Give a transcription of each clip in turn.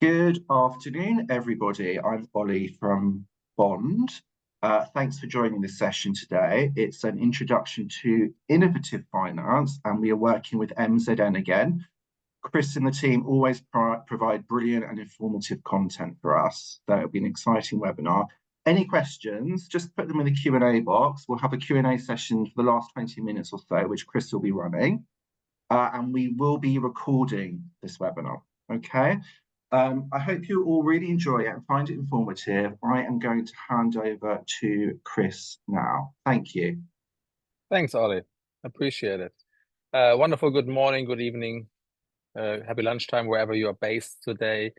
Good afternoon, everybody. I'm Ollie from Bond. Thanks for joining this session today. It's an introduction to innovative finance, and we are working with MZN again. Chris and the team always provide brilliant and informative content for us. So it'll be an exciting webinar. Any questions, just put them in the Q&A box. We'll have a Q&A session for the last 20 minutes or so, which Chris will be running. And we will be recording this webinar, okay? I hope you all really enjoy it and find it informative. I am going to hand over to Chris now. Thank you. Thanks, Ollie. Appreciate it. Wonderful. Good morning, good evening, happy lunchtime, wherever you are based today.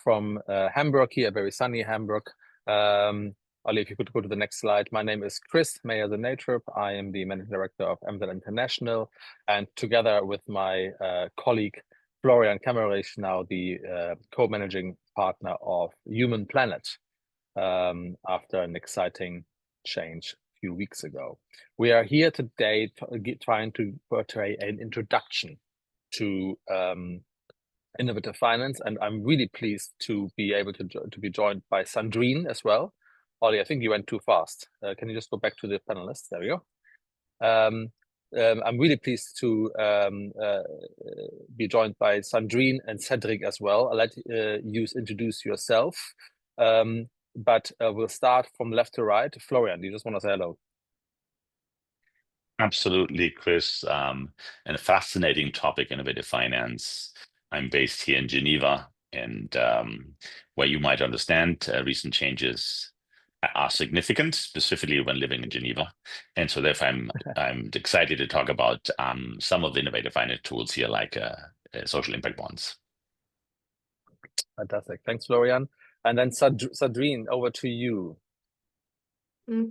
From Hamburg here, very sunny Hamburg. Ollie, if you could go to the next slide. My name is Chris Meyer-Natrup. I am the Managing Director of MZN International, and together with my colleague Florian Kemmerich, now the co-managing partner of Human Planet, after an exciting change a few weeks ago. We are here today trying to portray an introduction to innovative finance, and I'm really pleased to be able to be joined by Sandrine as well. Ollie, I think you went too fast. Can you just go back to the panelists? There we go. I'm really pleased to be joined by Sandrine and Cedric as well. I'll let you introduce yourself, but we'll start from left to right. Florian, do you just want to say hello? Absolutely, Chris. And a fascinating topic, innovative finance. I'm based here in Geneva, and where you might understand recent changes are significant, specifically when living in Geneva. And so therefore I'm excited to talk about some of the innovative finance tools here, like social impact bonds. Fantastic. Thanks, Florian. And then Sandrine, over to you.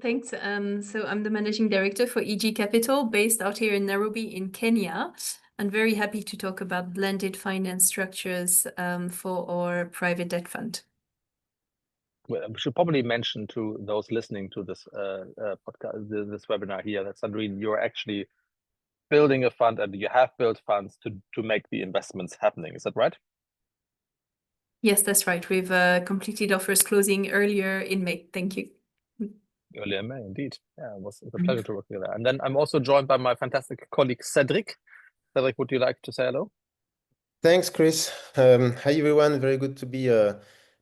Thanks. So I'm the Managing Director for EG Capital, based out here in Nairobi in Kenya. I'm very happy to talk about blended finance structures for our private debt fund. Well, we should probably mention to those listening to this podcast, this webinar here, that Sandrine, you're actually building a fund, and you have built funds to make the investments happening. Is that right? Yes, that's right. We've completed our first closing earlier in May. Thank you. Earlier in May, indeed. Yeah, it was a pleasure to work together. And then I'm also joined by my fantastic colleague, Cedric. Cedric, would you like to say hello? Thanks, Chris. Hi, everyone. Very good to be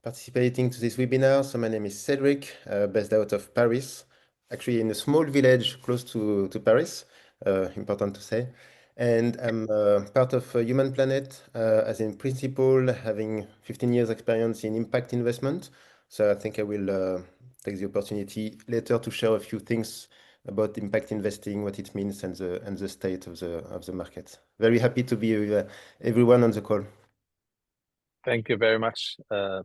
participating to this webinar. So my name is Cedric, based out of Paris, actually in a small village close to Paris, important to say. And I'm part of Human Planet, as in principle, having 15 years experience in impact investment. So I think I will take the opportunity later to share a few things about impact investing, what it means, and the state of the market. Very happy to be with everyone on the call. Thank you very much,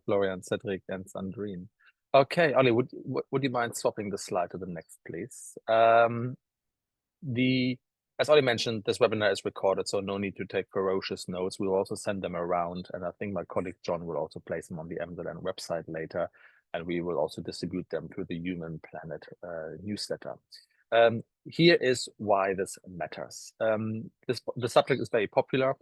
Florian, Cedric, and Sandrine. Okay, Ollie, would you mind swapping the slide to the next, please? As Ollie mentioned, this webinar is recorded, so no need to take ferocious notes. We'll also send them around, and I think my colleague John will also place them on the MZN website later, and we will also distribute them through the Human Planet newsletter. Here is why this matters. The subject is very popular.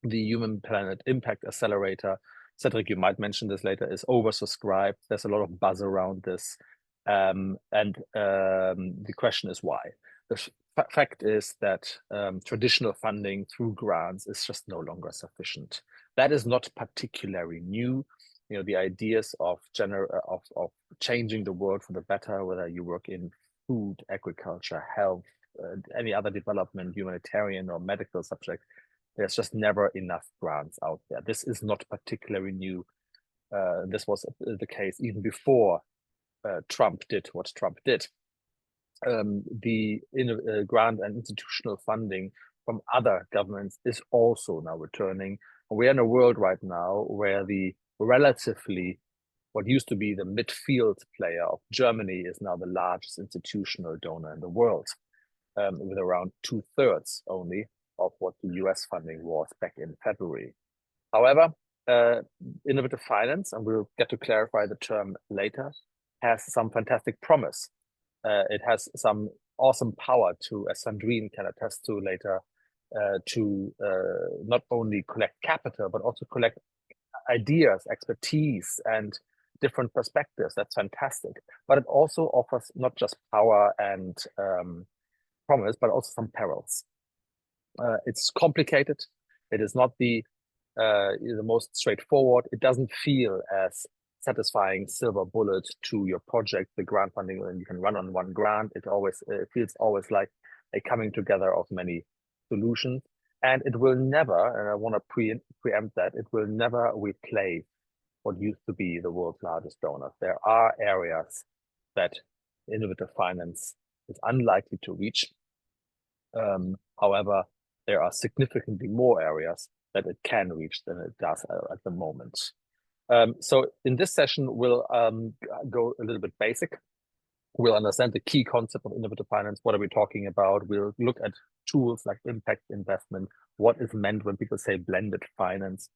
The Human Planet Impact Accelerator, Cedric, you might mention this later, is oversubscribed. There's a lot of buzz around this. And the question is why. The fact is that traditional funding through grants is just no longer sufficient. That is not particularly new. You know, the ideas of changing the world for the better, whether you work in food, agriculture, health, any other development, humanitarian or medical subject, there's just never enough grants out there. This is not particularly new. This was the case even before Trump did what Trump did. The grant and institutional funding from other governments is also now returning. We're in a world right now where the relatively, what used to be the midfield player of Germany is now the largest institutional donor in the world, with around 2/3 only of what the US funding was back in February. However, innovative finance, and we'll get to clarify the term later, has some fantastic promise. It has some awesome power to, as Sandrine can attest to later, to not only collect capital, but also collect ideas, expertise, and different perspectives. That's fantastic. But it also offers not just power and promise, but also some perils. It's complicated. It is not the most straightforward. It doesn't feel as satisfying silver bullet to your project, the grant funding, and you can run on one grant. It feels always like a coming together of many solutions. And it will never, and I want to preempt that, it will never replace what used to be the world's largest donors. There are areas that innovative finance is unlikely to reach. However, there are significantly more areas that it can reach than it does at the moment. So in this session, we'll go a little bit basic. We'll understand the key concept of innovative finance. What are we talking about? We'll look at tools like impact investment. What is meant when people say blended finance?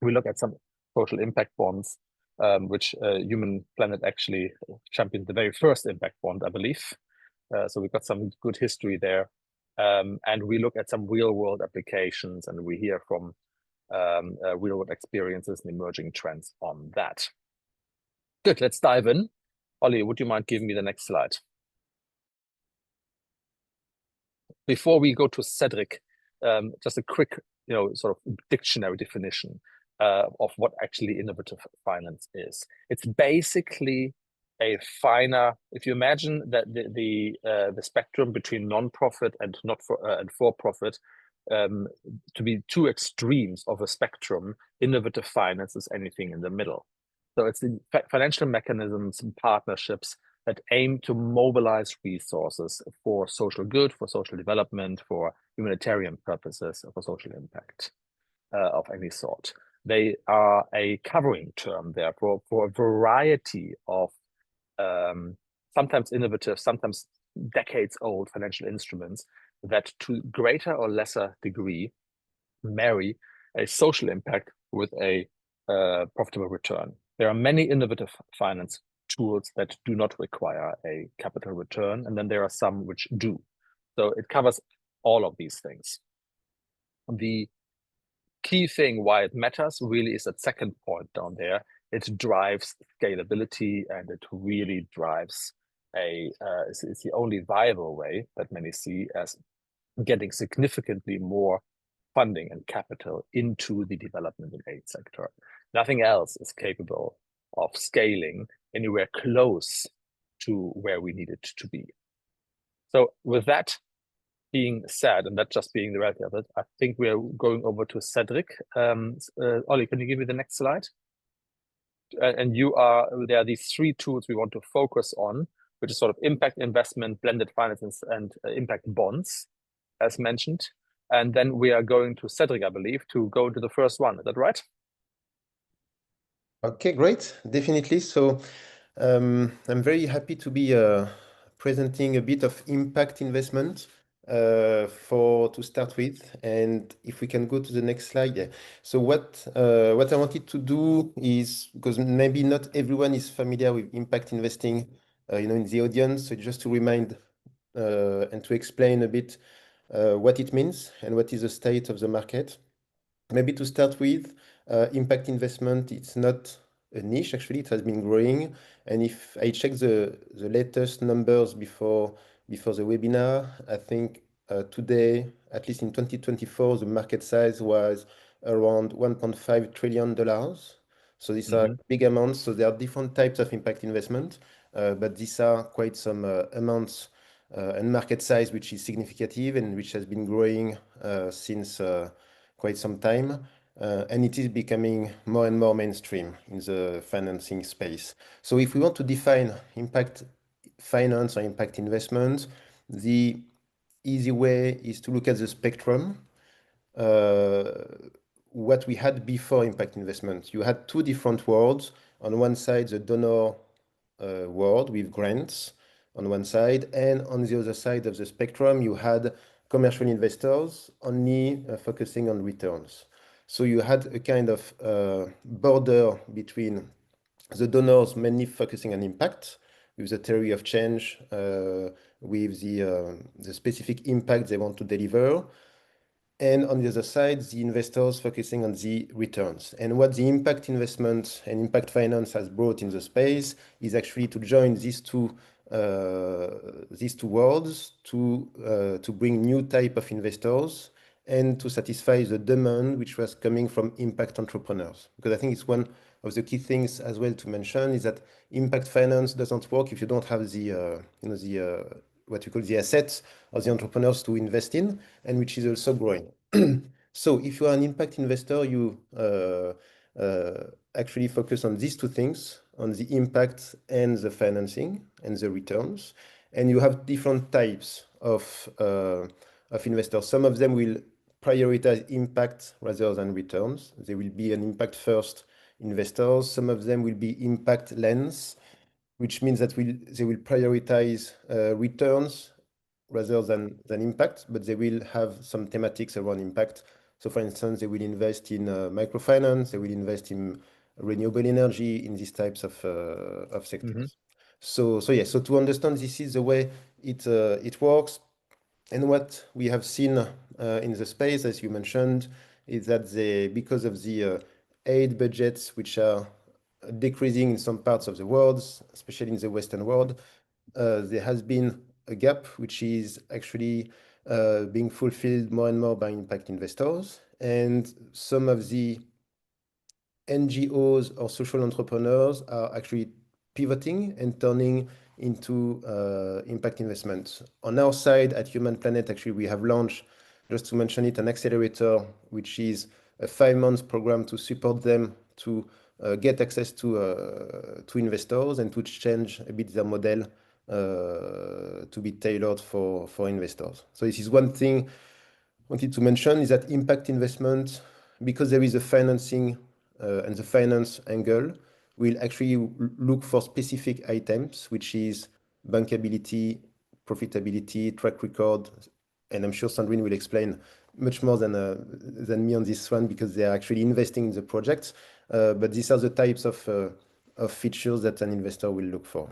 We look at some social impact bonds, which Human Planet actually championed the very first impact bond, I believe. So we've got some good history there. And we look at some real world applications, and we hear from real world experiences and emerging trends on that. Good, let's dive in. Ollie, would you mind giving me the next slide? Before we go to Cedric, just a quick, sort of dictionary definition of what actually innovative finance is. It's basically a finer, if you imagine that the spectrum between non-profit and and for-profit to be two extremes of a spectrum, innovative finance is anything in the middle. So it's the financial mechanisms and partnerships that aim to mobilize resources for social good, for social development, for humanitarian purposes, for social impact of any sort. They are a covering term, therefore, for a variety of sometimes innovative, sometimes decades-old financial instruments that to greater or lesser degree marry a social impact with a profitable return. There are many innovative finance tools that do not require a capital return, and then there are some which do. So it covers all of these things. The key thing why it matters really is that second point down there. It drives scalability, and it really drives it's the only viable way that many see as getting significantly more funding and capital into the development and aid sector. Nothing else is capable of scaling anywhere close to where we need it to be. So with that being said, and that just being the reality of it, I think we are going over to Cedric. Ollie, can you give me the next slide? And there are these three tools we want to focus on, which is sort of impact investment, blended finance, and impact bonds, as mentioned. And then we are going to Cedric, I believe, to go to the first one. Is that right? Okay, great. Definitely. So I'm very happy to be presenting a bit of impact investment to start with. And if we can go to the next slide. Yeah. So what I wanted to do is, because maybe not everyone is familiar with impact investing, in the audience. So just to remind and to explain a bit what it means and what is the state of the market. Maybe to start with, impact investment, it's not a niche, actually, it has been growing. And if I check the latest numbers before the webinar, I think today, at least in 2024, the market size was around $1.5 trillion. So these are big amounts. So there are different types of impact investment, but these are quite some amounts and market size, which is significant and which has been growing since quite some time. And it is becoming more and more mainstream in the financing space. So if we want to define impact finance or impact investment, the easy way is to look at the spectrum. What we had before impact investment, you had two different worlds. On one side, the donor world with grants on one side, and on the other side of the spectrum, you had commercial investors only focusing on returns. So you had a kind of border between the donors mainly focusing on impact, with the theory of change, with the specific impact they want to deliver, And on the other side, the investors focusing on the returns. And what the impact investment and impact finance has brought in the space is actually to join these two worlds to bring new type of investors and to satisfy the demand which was coming from impact entrepreneurs. Because I think it's one of the key things as well to mention is that impact finance doesn't work if you don't have the what you call the assets of the entrepreneurs to invest in, and which is also growing. So if you are an impact investor, you actually focus on these two things, on the impact and the financing and the returns. And you have different types of investors. Some of them will prioritize impact rather than returns. They will be an impact first investors. Some of them will be impact lens, which means that they will prioritize returns rather than impact, but they will have some thematics around impact. So for instance, they will invest in microfinance, they will invest in renewable energy, in these types of sectors. So to understand, this is the way it works. And what we have seen in the space, as you mentioned, is that because of the aid budgets, which are decreasing in some parts of the world, especially in the Western world, there has been a gap which is actually being fulfilled more and more by impact investors. And some of the NGOs or social entrepreneurs are actually pivoting and turning into impact investments. On our side at Human Planet, actually, we have launched, just to mention it, an accelerator, which is a 5-month program to support them to get access to investors and to change a bit their model to be tailored for investors. So this is one thing I wanted to mention, is that impact investment, because there is a financing and the finance angle, will actually look for specific items, which is bankability, profitability, track record, and I'm sure Sandrine will explain much more than me on this one because they are actually investing in the projects. But these are the types of features that an investor will look for.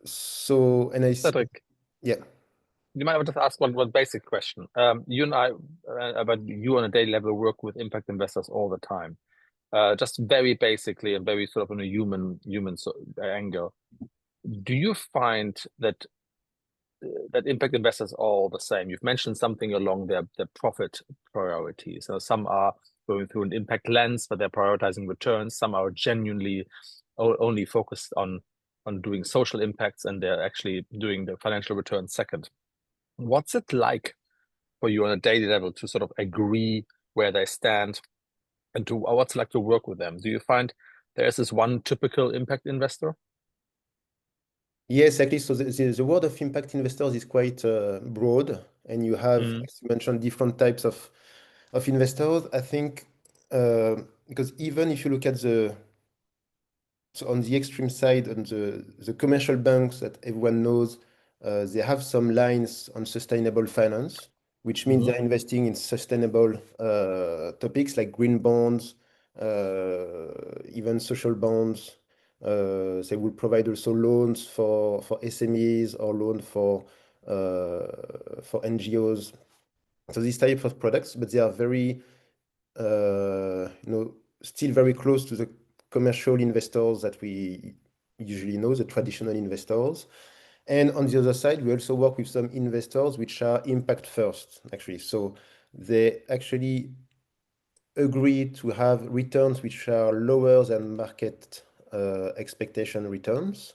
Cedric, yeah. you might just ask one basic question. You and I, about you on a daily level, work with impact investors all the time. Just very basically and very sort of on a human angle. Do you find that impact investors are all the same? You've mentioned something along their profit priorities. So some are going through an impact lens, but they're prioritizing returns. Some are genuinely only focused on doing social impacts, and they're actually doing the financial returns second. What's it like for you on a daily level to sort of agree where they stand and to what's it like to work with them? Do you find there's this one typical impact investor? Yes, exactly. So the word of impact investors is quite broad, and you have, as you mentioned, different types of investors. I think because even if you look at on the extreme side, on the commercial banks that everyone knows, they have some lines on sustainable finance, which means they're investing in sustainable topics like green bonds, even social bonds. They will provide also loans for SMEs or loan for NGOs. So these type of products, but they are very, still very close to the commercial investors that we usually know, the traditional investors. And on the other side, we also work with some investors which are impact first, actually. So they actually agree to have returns which are lower than market expectation returns.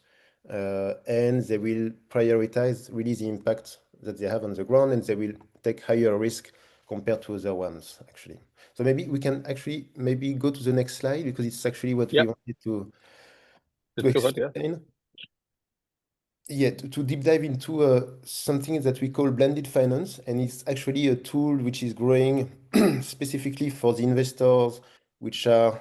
And they will prioritize really the impact that they have on the ground, and they will take higher risk compared to other ones, actually. So maybe we can actually go to the next slide because it's actually what we wanted to explain. Yeah, to deep dive into something that we call blended finance, and it's actually a tool which is growing specifically for the investors which are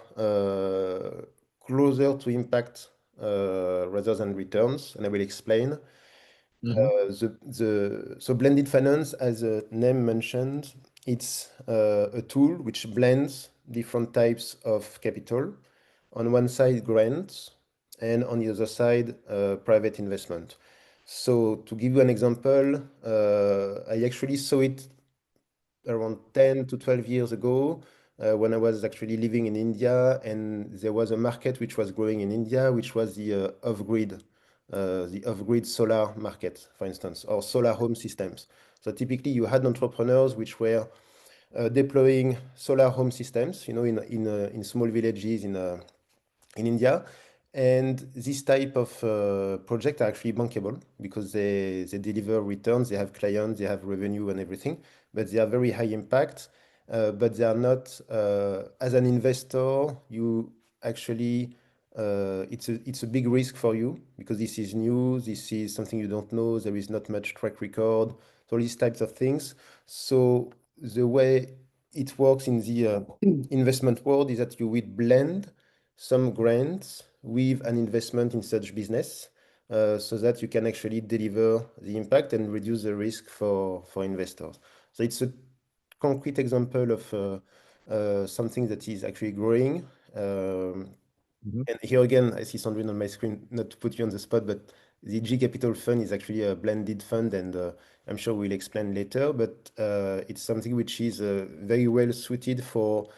closer to impact rather than returns, and I will explain. So blended finance, as the name mentioned, it's a tool which blends different types of capital. On one side, grants, and on the other side, private investment. So to give you an example, I actually saw it around 10 to 12 years ago, when I was actually living in India, and there was a market which was growing in India, which was the off-grid solar market, for instance, or solar home systems. So typically, you had entrepreneurs which were deploying solar home systems, in small villages in India. And this type of project are actually bankable because they deliver returns, they have clients, they have revenue and everything, but they are very high impact. But they are not, as an investor, you actually, it's a big risk for you because this is new, this is something you don't know, there is not much track record, so these types of things. So the way it works in the investment world is that you will blend some grants with an investment in such business, so that you can actually deliver the impact and reduce the risk for investors. So it's a concrete example of something that is actually growing. And here again, I see Sandrine on my screen, not to put you on the spot, but the G Capital Fund is actually a blended fund, and I'm sure we'll explain later, but it's something which is very well suited for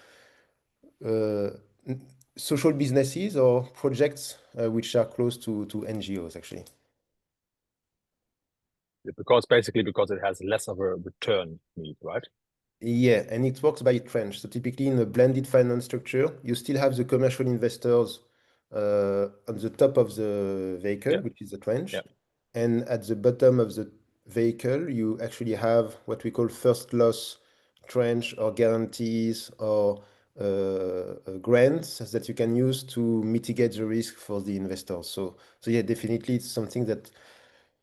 social businesses or projects which are close to NGOs, actually. Because it has less of a return need, right? Yeah, and it works by tranche. So typically in a blended finance structure, you still have the commercial investors on the top of the vehicle, which is the tranche. And at the bottom of the vehicle, you actually have what we call first loss tranche or guarantees or grants that you can use to mitigate the risk for the investors. So yeah, definitely it's something that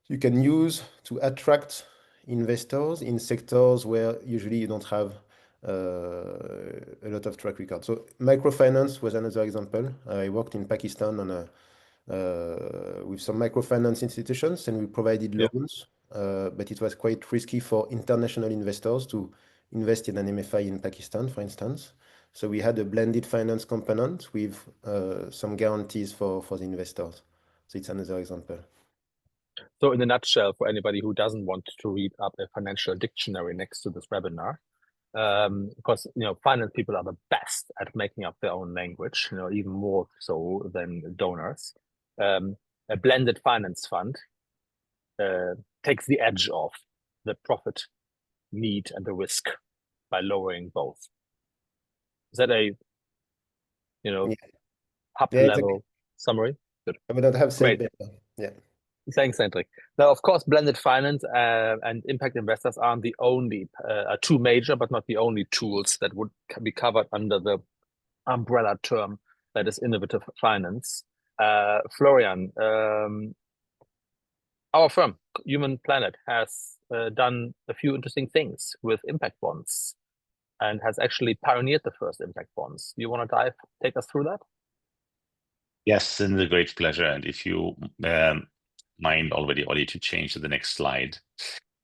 you can use to attract investors in sectors where usually you don't have a lot of track record. So microfinance was another example. I worked in Pakistan on with some microfinance institutions, and we provided loans, but it was quite risky for international investors to invest in an MFI in Pakistan, for instance. So we had a blended finance component with some guarantees for the investors. So it's another example. So in a nutshell, for anybody who doesn't want to read up a financial dictionary next to this webinar, because finance people are the best at making up their own language, even more so than donors. A blended finance fund takes the edge off the profit need and the risk by lowering both. Is that a top level summary? Good. I would not have said Great. better. Yeah. Thanks, Hendrik. Now, of course, blended finance and impact investors aren't the only, two major, but not the only tools that would be covered under the umbrella term that is innovative finance. Florian, our firm, Human Planet, has done a few interesting things with impact bonds and has actually pioneered the first impact bonds. Do you want to take us through that? Yes, and a great pleasure. And if you mind already, Ollie, to change to the next slide.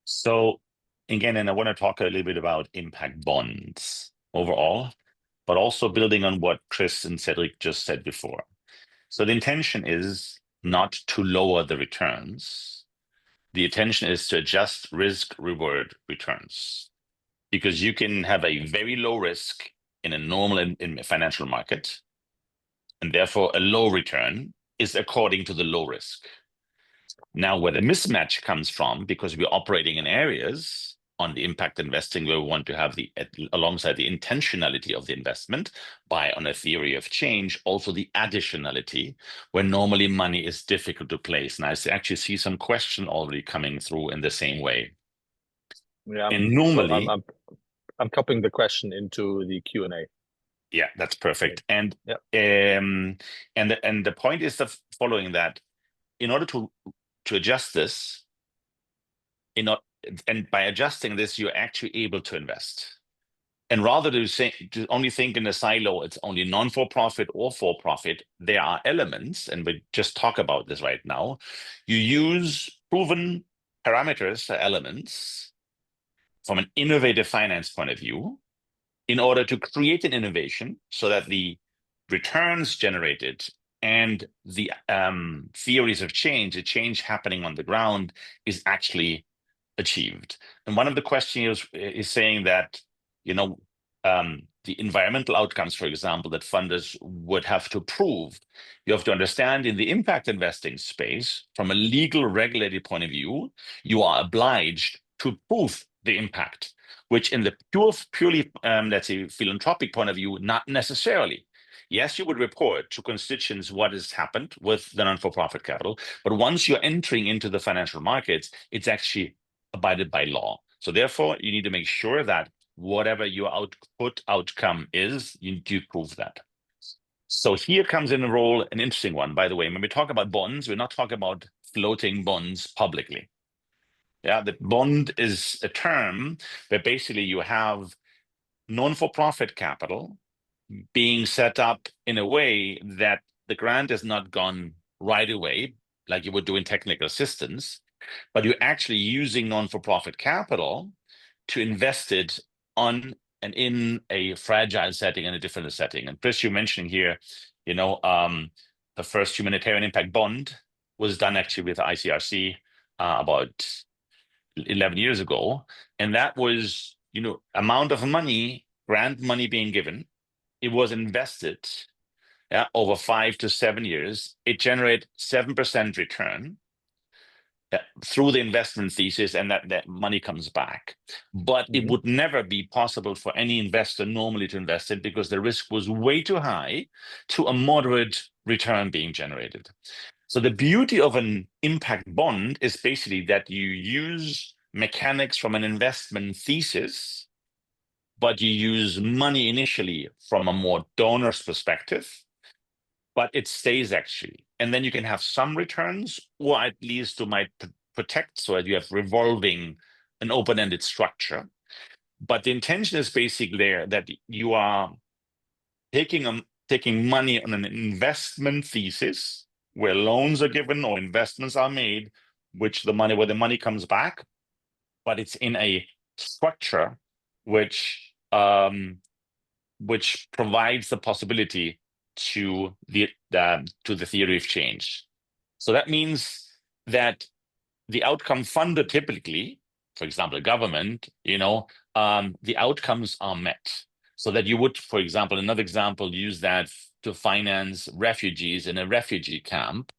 So again, and I want to talk a little bit about impact bonds overall, but also building on what Chris and Cedric just said before. So the intention is not to lower the returns. The intention is to adjust risk-reward returns, because you can have a very low risk in a normal in financial market, and therefore a low return is according to the low risk. Now, where the mismatch comes from, because we're operating in areas on the impact investing where we want to have alongside the intentionality of the investment, on a theory of change, also the additionality, where normally money is difficult to place. And I actually see some question already coming through in the same way. Yeah, and normally, so I'm copying the question into the Q&A. Yeah, that's perfect. And yeah. And the point is the following: that in order to adjust this, and by adjusting this, you're actually able to invest. And rather to only think in a silo, it's only non-for-profit or for-profit, there are elements, and we just talk about this right now. You use proven parameters, elements, from an innovative finance point of view, in order to create an innovation so that the returns generated and the theories of change, the change happening on the ground, is actually achieved. And one of the questions is saying that the environmental outcomes, for example, that funders would have to prove. You have to understand in the impact investing space, from a legal regulated point of view, you are obliged to prove the impact, which in the purely, let's say, philanthropic point of view, not necessarily. Yes, you would report to constituents what has happened with the non-for-profit capital, but once you're entering into the financial markets, it's actually abided by law. So therefore, you need to make sure that whatever your outcome is, you do prove that. So here comes in a role, an interesting one, by the way. When we talk about bonds, we're not talking about floating bonds publicly. Yeah, the bond is a term where basically you have non-for-profit capital being set up in a way that the grant is not gone right away, like you would do in technical assistance, but you're actually using non-for-profit capital to invest it on and in a fragile setting and a different setting. And Chris, you're mentioning here, the first humanitarian impact bond was done actually with ICRC about 11 years ago. And that was, amount of money, grant money being given. It was invested over 5 to 7 years. It generated 7% return through the investment thesis, and that money comes back. But it would never be possible for any investor normally to invest it because the risk was way too high to a moderate return being generated. So the beauty of an impact bond is basically that you use mechanics from an investment thesis, but you use money initially from a more donor's perspective, but it stays actually. And then you can have some returns, or at least you might protect so that you have revolving an open-ended structure. But the intention is basically there that you are taking money on an investment thesis where loans are given or investments are made, where the money comes back, but it's in a structure which provides the possibility to the theory of change. So that means that the outcome funder typically, for example, government, the outcomes are met. So that you would, for example, another example, use that to finance refugees in a refugee camp,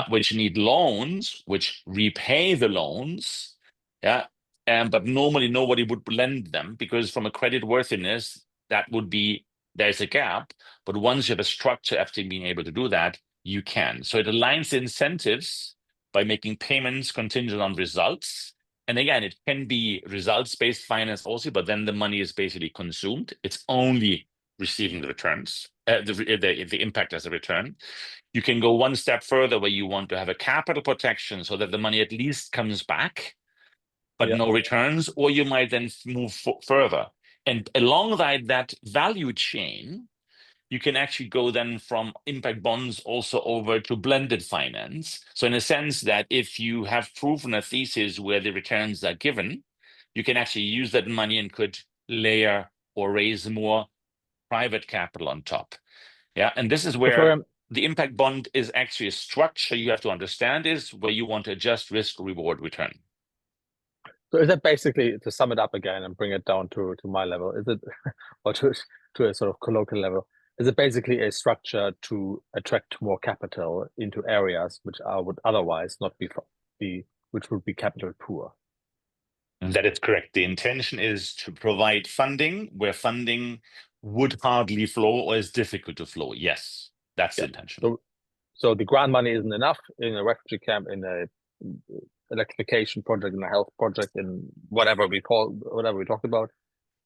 which need loans, which repay the loans, but normally nobody would lend them because from a credit worthiness, there's a gap. But once you have a structure after being able to do that, you can. So it aligns the incentives by making payments contingent on results. And again, it can be results-based finance also, but then the money is basically consumed. It's only receiving the returns, the impact as a return. You can go one step further where you want to have a capital protection so that the money at least comes back, but no returns, or you might then move further. And along that value chain, you can actually go then from impact bonds also over to blended finance. So in a sense that if you have proven a thesis where the returns are given, you can actually use that money and could layer or raise more private capital on top. And this is where the impact bond is actually a structure you have to understand is where you want to adjust risk, reward, return. So is that basically, to sum it up again and bring it down to my level, is it, or to a sort of colloquial level, is it basically a structure to attract more capital into areas which would otherwise not which would be capital poor? That is correct. The intention is to provide funding where funding would hardly flow or is difficult to flow. Yes, that's the intention. So the grant money isn't enough in a refugee camp, in a electrification project, in a health project, in whatever we talked about.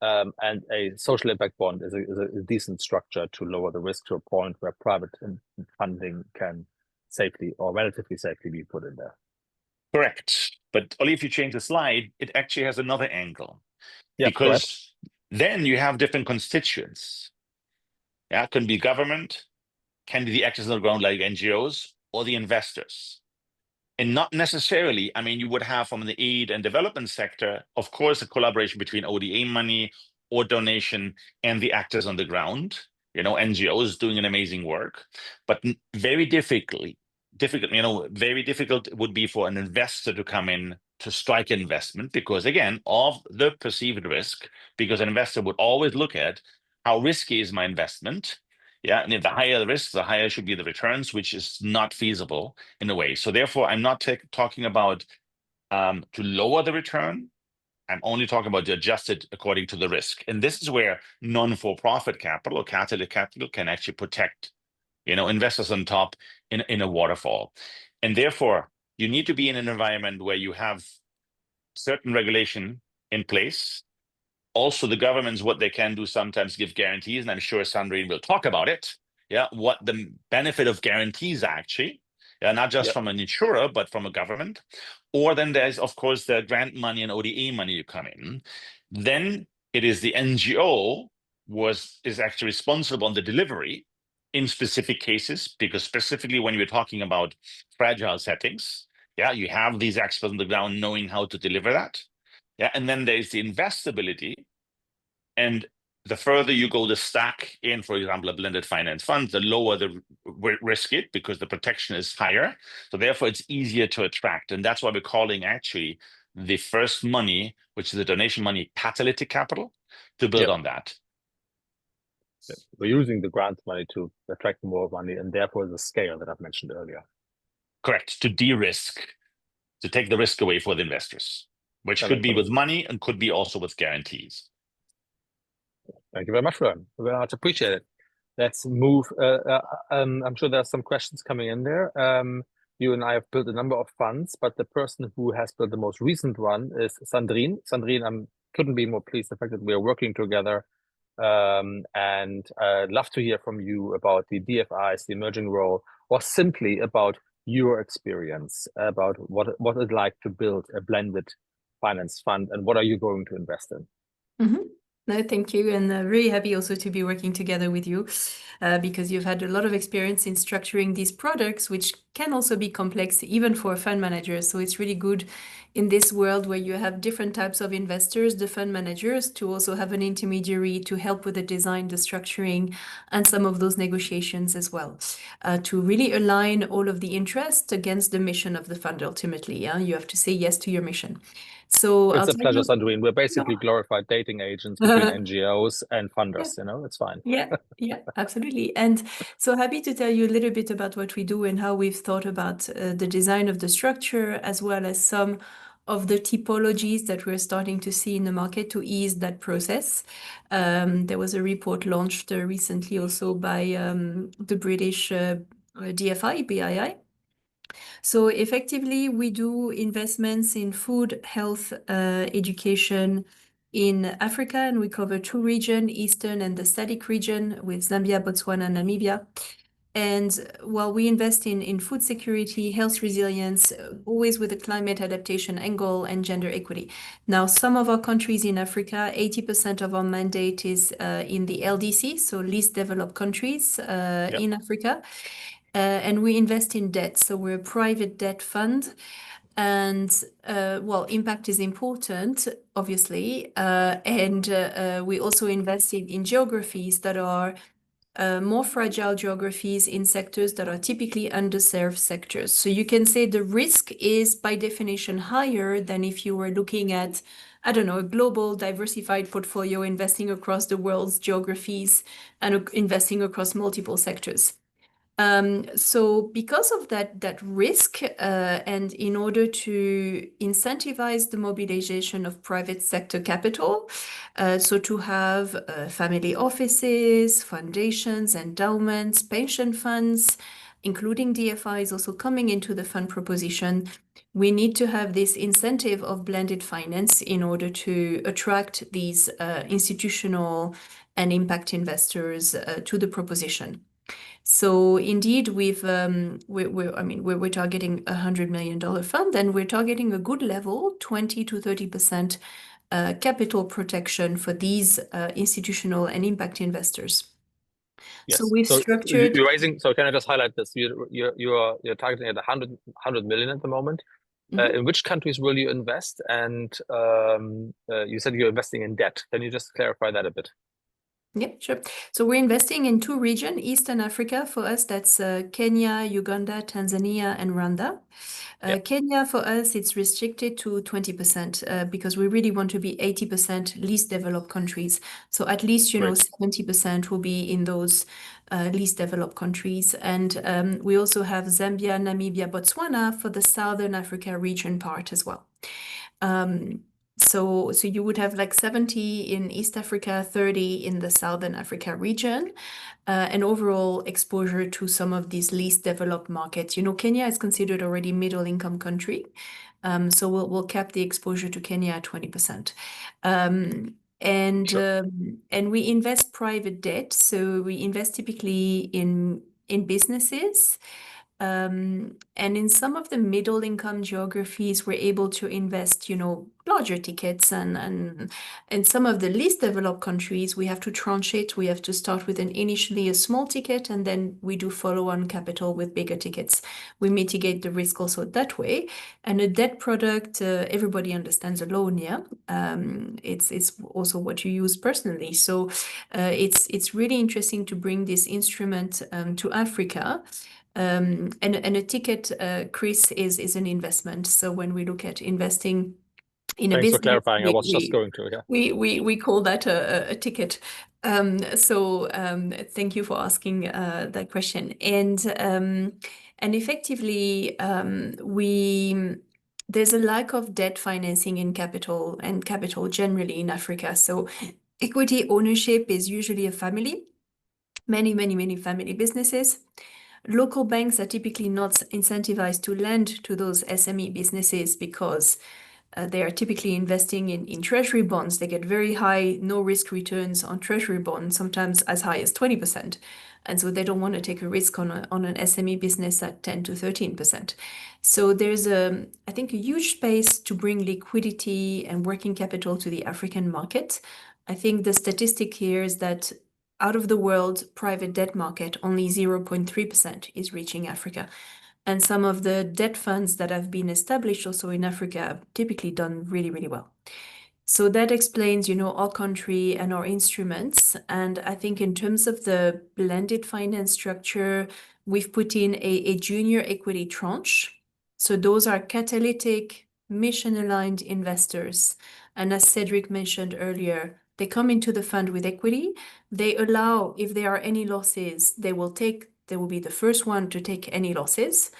And a social impact bond is a decent structure to lower the risk to a point where private funding can safely or relatively safely be put in there. Correct. But only if you change the slide, it actually has another angle. Because then you have different constituents. It can be government, can be the actors on the ground like NGOs, or the investors. And not necessarily, you would have from the aid and development sector, of course, a collaboration between ODA money or donation and the actors on the ground, NGOs doing an amazing work, but very difficult would be for an investor to come in to strike investment because, again, of the perceived risk, because an investor would always look at how risky is my investment. Yeah, and if the higher the risk, the higher should be the returns, which is not feasible in a way. So therefore, I'm not talking about to lower the return. I'm only talking about the adjusted according to the risk. And this is where non-for-profit capital or catalytic capital can actually protect, investors on top in a waterfall. And therefore, you need to be in an environment where you have certain regulation in place. Also, the governments, what they can do sometimes give guarantees, and I'm sure Sandrine will talk about it. Yeah, what the benefit of guarantees are actually, not just from an insurer, but from a government. Or then there's, of course, the grant money and ODA money you come in. Then it is the NGO is actually responsible on the delivery in specific cases, because specifically when you're talking about fragile settings, you have these experts on the ground knowing how to deliver that. Yeah, and then there's the investability. And the further you go the stack in, for example, a blended finance fund, the lower the risk it because the protection is higher. So therefore, it's easier to attract. And that's why we're calling actually the first money, which is the donation money, catalytic capital, to build on that. We're using the grant money to attract more money, and therefore the scale that I've mentioned earlier. Correct, to de-risk, to take the risk away for the investors, which could be with money and could be also with guarantees. Thank you very much, Ron. Very much appreciate it. Let's move. I'm sure there are some questions coming in there. You and I have built a number of funds, but the person who has built the most recent one is Sandrine. Sandrine, I couldn't be more pleased the fact that we are working together. And I'd love to hear from you about the DFIs, the emerging role, or simply about your experience, about what it's like to build a blended finance fund and what are you going to invest in. Mm-hmm. No, thank you. And really happy also to be working together with you because you've had a lot of experience in structuring these products, which can also be complex even for a fund manager. So it's really good in this world where you have different types of investors, the fund managers, to also have an intermediary to help with the design, the structuring, and some of those negotiations as well, to really align all of the interests against the mission of the fund ultimately. You have to say yes to your mission. So it's a pleasure, Sandrine. We're basically glorified dating agents between NGOs and funders, it's fine. Yeah, absolutely. And so happy to tell you a little bit about what we do and how we've thought about the design of the structure, as well as some of the typologies that we're starting to see in the market to ease that process. There was a report launched recently also by the British DFI, BII. So effectively, we do investments in food, health, education in Africa, and we cover 2 regions, Eastern and the SADC region, with Zambia, Botswana, and Namibia. And while we invest in food security, health resilience, always with a climate adaptation angle and gender equity. Now, some of our countries in Africa, 80% of our mandate is in the LDC, so least developed countries in Africa. And we invest in debt. So we're a private debt fund. And impact is important, obviously. And we also invest in geographies that are more fragile geographies in sectors that are typically underserved sectors. So you can say the risk is by definition higher than if you were looking at, I don't know, a global diversified portfolio investing across the world's geographies and investing across multiple sectors. So because of that risk, and in order to incentivize the mobilization of private sector capital, so to have family offices, foundations, endowments, pension funds, including DFIs also coming into the fund proposition, we need to have this incentive of blended finance in order to attract these institutional and impact investors to the proposition. So indeed, we're targeting $100 million fund, and we're targeting a good level, 20 to 30% capital protection for these institutional and impact investors. Yes. So we've structured. You're raising. So can I just highlight this? You're targeting at 100 million at the moment. In which countries will you invest? And you said you're investing in debt. Can you just clarify that a bit? Yeah, sure. So we're investing in 2 regions, Eastern Africa. For us, that's Kenya, Uganda, Tanzania, and Rwanda. Kenya, for us, it's restricted to 20% because we really want to be 80% least developed countries. So at least, Great. 70% will be in those least developed countries. And we also have Zambia, Namibia, Botswana for the Southern Africa region part as well. So you would have like 70 in East Africa, 30 in the Southern Africa region, and overall exposure to some of these least developed markets. Kenya is considered already middle income country, so we'll cap the exposure to Kenya at 20%. And we invest private debt, so we invest typically in businesses. And in some of the middle income geographies, we're able to invest, larger tickets, and in some of the least developed countries, we have to tranche it. We have to start with initially a small ticket, and then we do follow-on capital with bigger tickets. We mitigate the risk also that way. And a debt product, everybody understands a loan, yeah. It's also what you use personally. So it's really interesting to bring this instrument to Africa. And a ticket, Chris, is an investment. So when we look at investing in a Thanks for business, clarifying. I was just going to, yeah. we call that a ticket. So thank you for asking that question. And effectively, there's a lack of debt financing in capital and capital generally in Africa. So equity ownership is usually a family, many family businesses. Local banks are typically not incentivized to lend to those SME businesses because they are typically investing in treasury bonds. They get very high no risk returns on treasury bonds, sometimes as high as 20%. And so they don't want to take a risk on an SME business at 10 to 13%. So there's I think a huge space to bring liquidity and working capital to the African market. I think the statistic here is that out of the world private debt market, only 0.3% is reaching Africa. And some of the debt funds that have been established also in Africa have typically done really well. So that explains, our country and our instruments. And I think in terms of the blended finance structure, we've put in a junior equity tranche. So those are catalytic, mission-aligned investors. And as Cedric mentioned earlier, they come into the fund with equity. They allow, if there are any losses, they will be the first one to take any losses.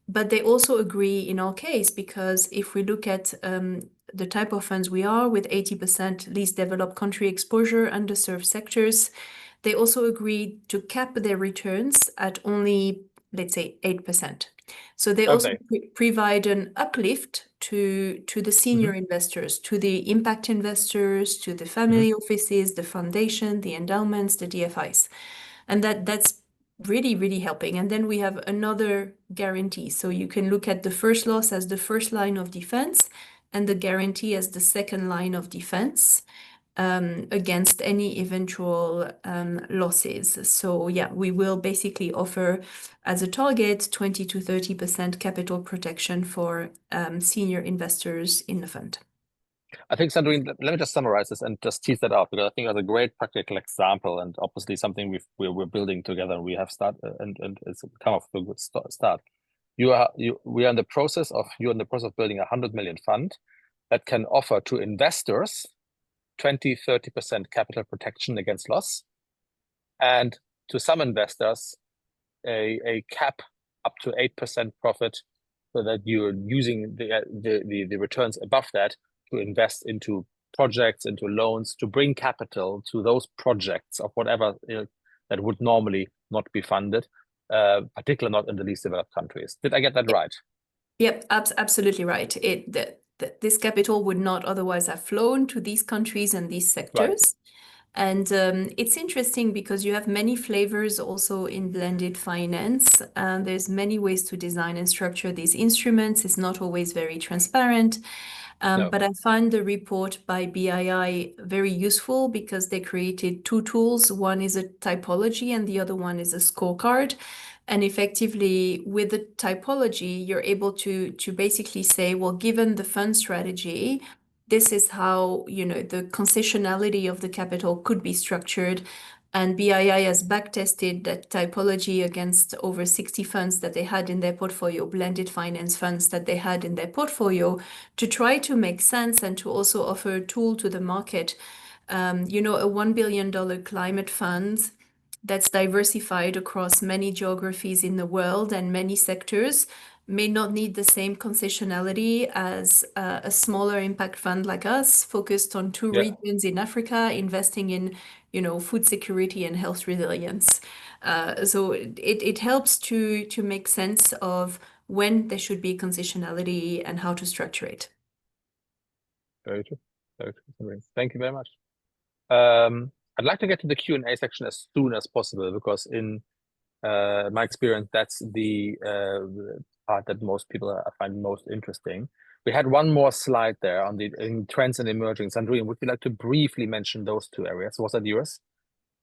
But they also agree in our case, because if we look at the type of funds we are with 80% least developed country exposure, underserved sectors, they also agree to cap their returns at only, let's say, 8%. So they also provide an uplift to the senior investors, to the impact investors, to the family offices, the foundation, the endowments, the DFIs. And that's really helping. And then we have another guarantee. So you can look at the first loss as the first line of defense and the guarantee as the second line of defense against any eventual losses. So yeah, we will basically offer as a target 20 to 30% capital protection for senior investors in the fund. I think, Sandrine, let me just summarize this and just tease that out, because I think that's a great practical example and obviously something we're building together. And we have started, and it's come off to a good start. You're in the process of building a 100 million fund that can offer to investors 20-30% capital protection against loss, and to some investors a cap up to 8% profit, so that you're using the returns above that to invest into projects, into loans, to bring capital to those projects of whatever that would normally not be funded, particularly not in the least developed countries. Did I get that right? Yep, absolutely right. This capital would not otherwise have flown to these countries and these sectors. Right. And it's interesting because you have many flavors also in blended finance. There's many ways to design and structure these instruments. It's not always very transparent. No. But I find the report by BII very useful because they created 2 tools. One is a typology and the other one is a scorecard. And effectively, with the typology, you're able to basically say, well, given the fund strategy, this is how, the concessionality of the capital could be structured. And BII has backtested that typology against over 60 funds that they had in their portfolio, blended finance funds that they had in their portfolio, to try to make sense and to also offer a tool to the market. A $1 billion climate fund that's diversified across many geographies in the world and many sectors may not need the same concessionality as a smaller impact fund like us, focused on two regions in Africa, investing in, food security and health resilience. So it helps to make sense of when there should be concessionality and how to structure it. Very true. Very true. Thank you very much. I'd like to get to the Q&A section as soon as possible, because in my experience, that's the part that most people find most interesting. We had one more slide there on in trends and emerging. Sandrine, would you like to briefly mention those two areas? Was that yours?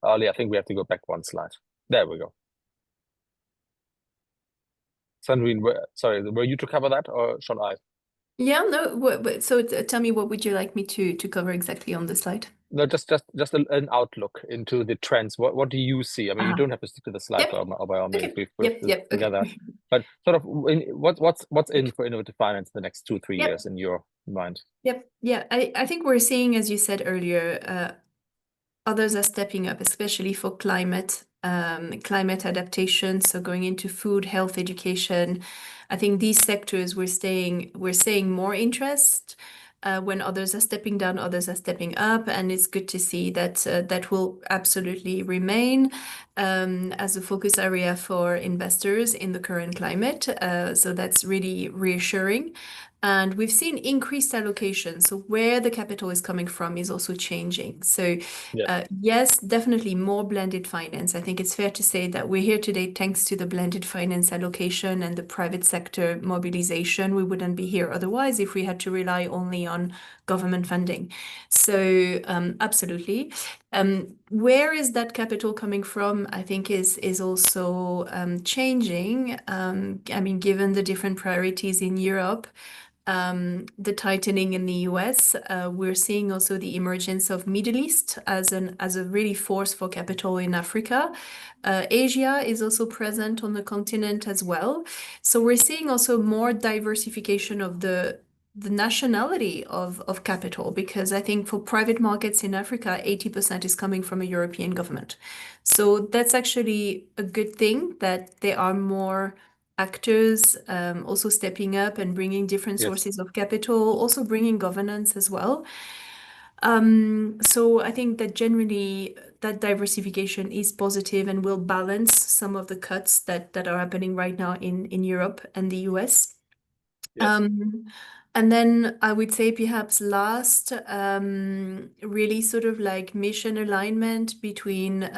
Ali, I think we have to go back one slide. There we go. Sandrine, sorry, were you to cover that, or shall I? Yeah, no. So tell me, what would you like me to cover exactly on the slide? No, just an outlook into the trends. What do you see? I mean, you don't have to stick to the slide by all means. Okay. We've put together. But sort of, what's in for innovative finance the next 2-3 years in your mind? Yeah. I think we're seeing, as you said earlier, others are stepping up, especially for climate adaptation. So going into food, health, education. I think these sectors we're seeing more interest. When others are stepping down, others are stepping up, and it's good to see that that will absolutely remain as a focus area for investors in the current climate. So that's really reassuring. And we've seen increased allocation. So where the capital is coming from is also changing. So yes, definitely more blended finance. I think it's fair to say that we're here today thanks to the blended finance allocation and the private sector mobilization. We wouldn't be here otherwise if we had to rely only on government funding. So absolutely. Where is that capital coming from? I think is also changing. I mean, given the different priorities in Europe, the tightening in the US, we're seeing also the emergence of Middle East as a really force for capital in Africa. Asia is also present on the continent as well. So we're seeing also more diversification of the nationality of capital, because I think for private markets in Africa, 80% is coming from a European government. So that's actually a good thing, that there are more actors also stepping up and bringing different sources of capital, also bringing governance as well. So I think that generally that diversification is positive and will balance some of the cuts that are happening right now in Europe and the US. And then I would say perhaps last, really sort of like mission alignment between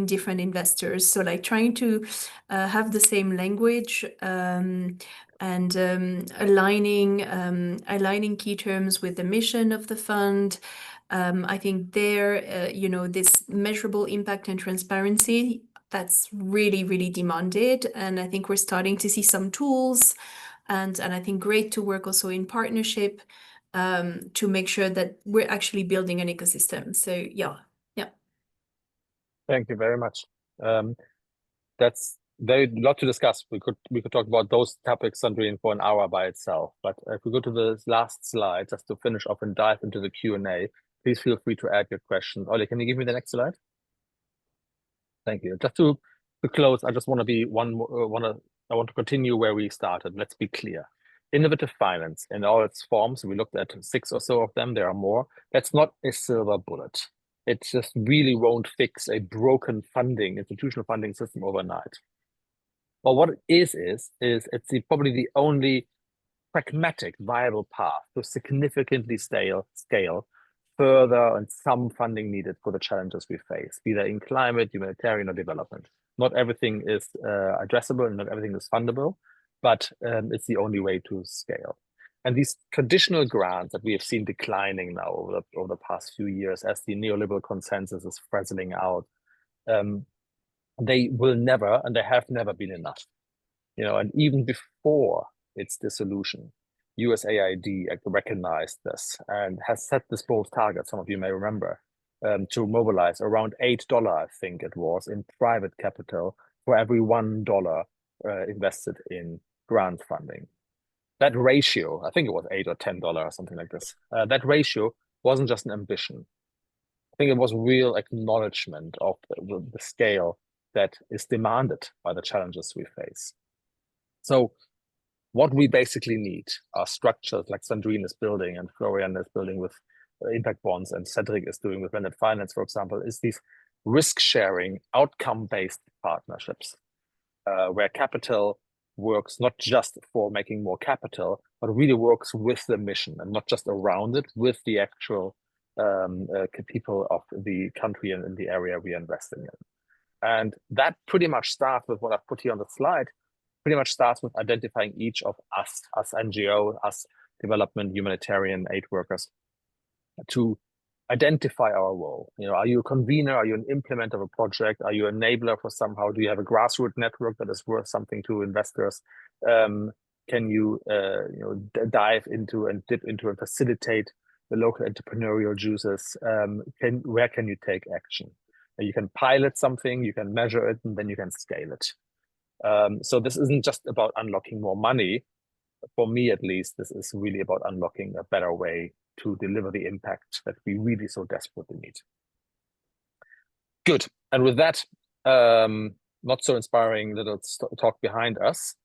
different investors. So like trying to have the same language and aligning key terms with the mission of the fund. I think there, this measurable impact and transparency, that's really, really demanded. And I think we're starting to see some tools. And I think great to work also in partnership to make sure that we're actually building an ecosystem. So yeah. Thank you very much. That's very lot to discuss. We could talk about those topics, Sandrine, for an hour by itself. But if we go to the last slide, just to finish off and dive into the Q&A, please feel free to add your questions. Oli, can you give me the next slide? Thank you. Just to close, I just want to I want to continue where we started. Let's be clear. Innovative finance in all its forms, we looked at 6 or so of them, there are more. That's not a silver bullet. It just really won't fix a broken institutional funding system overnight. But what it is it's probably the only pragmatic, viable path to significantly scale further and some funding needed for the challenges we face, be that in climate, humanitarian, or development. Not everything is addressable and not everything is fundable, but it's the only way to scale. And these traditional grants that we have seen declining now over the past few years as the neoliberal consensus is frazzling out, they will never, and they have never been enough. And even before its dissolution, USAID recognized this and has set this bold target, some of you may remember, to mobilize around $8, I think it was, in private capital for every $1 invested in grant funding. That ratio, I think it was $8 or $10 or something like this. That ratio wasn't just an ambition. I think it was real acknowledgement of the scale that is demanded by the challenges we face. So what we basically need are structures like Sandrine is building and Florian is building with impact bonds and Cedric is doing with blended finance, for example, is these risk-sharing, outcome-based partnerships where capital works not just for making more capital, but really works with the mission and not just around it, with the actual people of the country and in the area we are investing in. And that pretty much starts with what I've put here on the slide, pretty much starts with identifying each of us NGO, us development, humanitarian aid workers, to identify our role. You know, are you a convener? Are you an implementer of a project? Are you an enabler for somehow? Do you have a grassroots network that is worth something to investors? Can you, dive into and dip into and facilitate the local entrepreneurial juices? Where can you take action? You can pilot something, you can measure it, and then you can scale it. So this isn't just about unlocking more money. For me, at least, this is really about unlocking a better way to deliver the impact that we really so desperately need. Good. And with that, not so inspiring little talk behind us,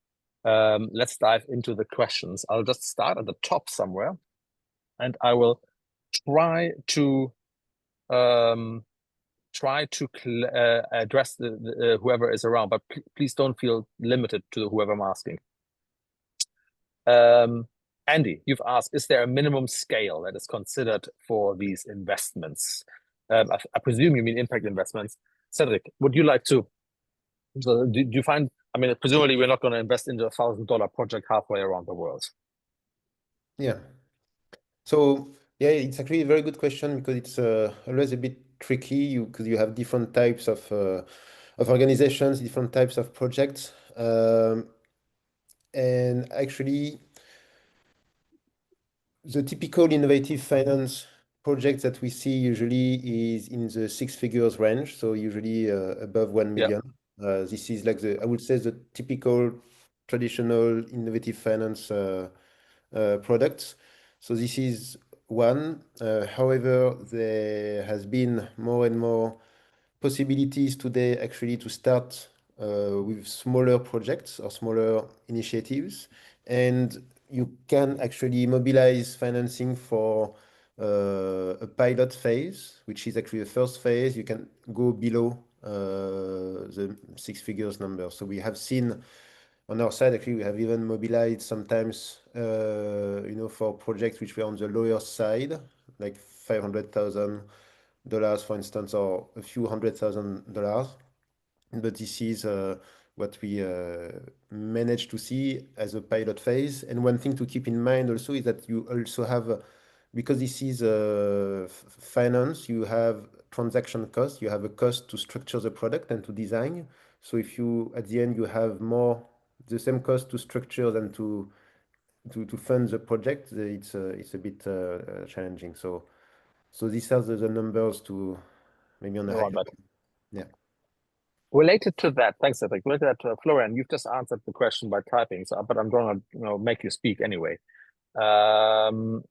let's dive into the questions. I'll just start at the top somewhere, and I will try to address the whoever is around, but please don't feel limited to whoever I'm asking. Andy, you've asked, is there a minimum scale that is considered for these investments? I presume you mean impact investments. Cedric, would you like to, so do you find, I mean, presumably we're not going to invest into $1,000 project halfway around the world. Yeah. So, yeah, it's actually a very good question because it's always a bit tricky because you have different types of organizations, different types of projects. And actually, the typical innovative finance project that we see usually is in the 6 figures range, so usually above 1 million. This is like I would say the typical traditional innovative finance products. So this is one. However, there has been more and more possibilities today actually to start with smaller projects or smaller initiatives, and you can actually mobilize financing for a pilot phase, which is actually the first phase. You can go below the 6 figures number. So we have seen on our side, actually, we have even mobilized sometimes, for projects which were on the lower side, like $500,000, for instance, or a few $100,000. But this is what we managed to see as a pilot phase. And one thing to keep in mind also is that you also have, because this is finance, you have transaction costs, you have a cost to structure the product and to design. So if you, at the end, you have the same cost to structure than to fund the project, it's a bit challenging. So these are the numbers to maybe on the high level. Yeah. Related to that, thanks, Cedric. Related to Florian, you've just answered the question by typing, but I'm going to make you speak anyway. An